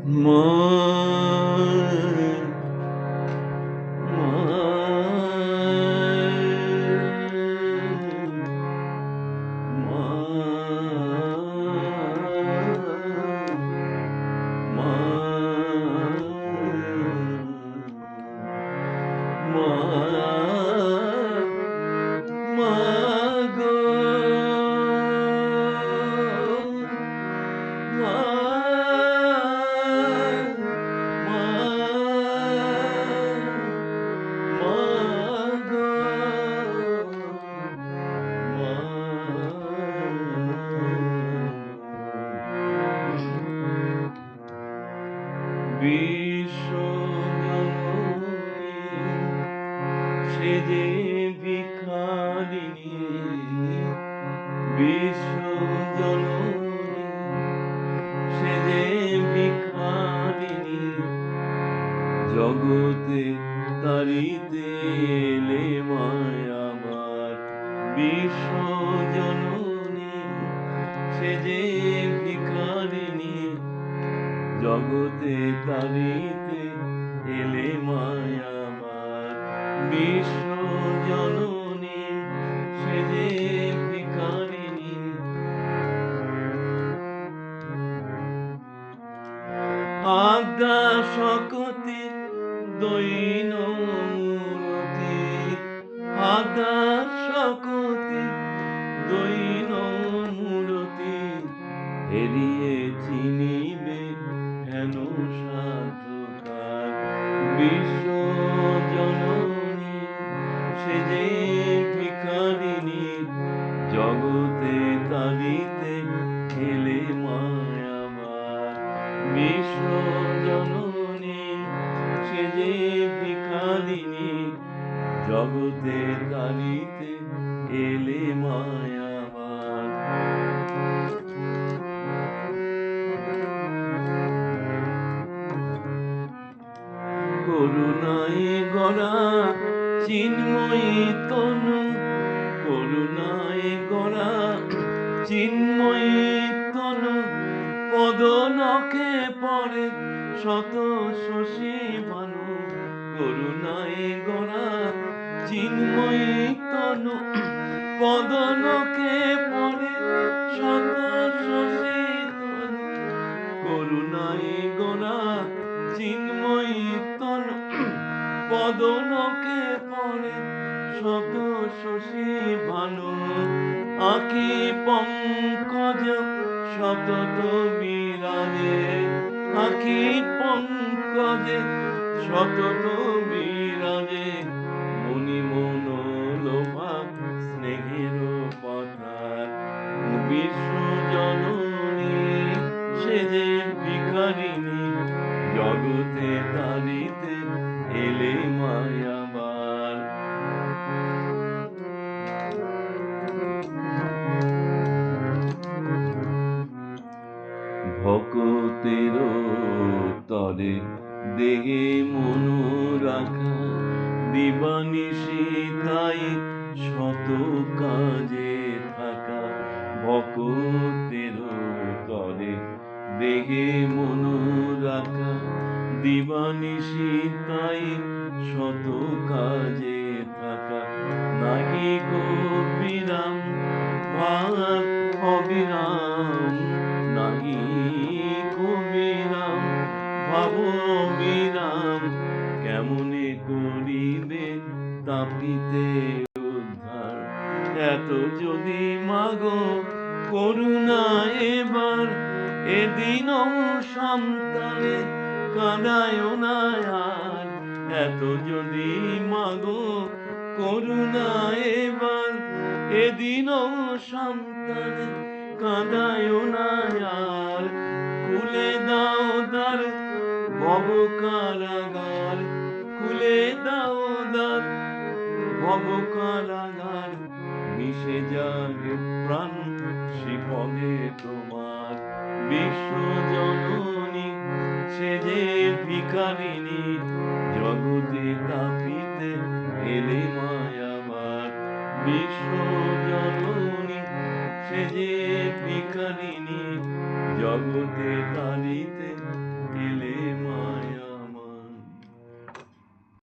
মা বিশ্বজননী সে যে ভিখারিণী, বিশ্বজননী সে যে ভিখারিণী, জগতে তারিতে এলে মায়াবার। বিশ্বজননী সে যে ভিখারিণী, জগতে তারিতে এলে মায়াবার। বিশ্বজননী সে যে ভিখারিণী, আজ্ঞা শকতি দৈন মূরতি, আজ্ঞা শকতি দৈন মূরতি, এড়িয়ে চিনিবে হেন সাধুকার। বিশ্বজননী সে যে ভিখারিণী, জগতে তারিতে এলে মায়াবার। বিশ্বজননী সে যে ভিখারিণী, জগতে তারিতে এলে মায়াবার। করুণায় গড়া চিন্ময়ী তনু, করুণায় গড়া চিন্ময়ী তনু, পদনখে পড়ে শত শশী ভানু। করুণায় গড়া চিন্ময়ী তনু, পদনখে পড়ে শত শশী তনু। করুণায় গড়া চিন্ময়ী তনু, পদনখে পড়ে শত শশী ভানু। আঁখি পঙ্কজ সতত বিরাজে, আঁখি পঙ্কজে সতত বিরাজে, মনি মনোলোভা স্নেহের পথার। বিশ্বজননী সে যে ভিখারিণী, জগতে তারিতে এলে মায়াবার। ভকতের তরে দেহে মন রাখা, দিবানিশি তাই শত কাজে থাকা। ভকতের তরে দেহে মন রাখা, দিবানিশি তাই শত কাজে থাকা। নাহি গো বিরাম ভার অবিরাম, নাহি গো বিরাম ভাব অবিরাম, কেমনে করিবে তাপিতে উদ্ধার। এত যদি মাগো করুণা এবার, এদিন সন্তানে কাঁদায় না আর। এত যদি মাগো করুণা এবার, এদিন সন্তানে কাঁদায় না আর। খুলে দাও দ্বার ভব কারাগার, খুলে দাও দ্বার ভব কারাগার, মিশে যাবে প্রাণ শ্রীপদে তোমার। বিশ্বজননী সে যে ভিখারিণী, জগতে তাপিতে এলে মায়াবার। বিশ্বজননী সে যে ভিখারিণী, জগতে তারি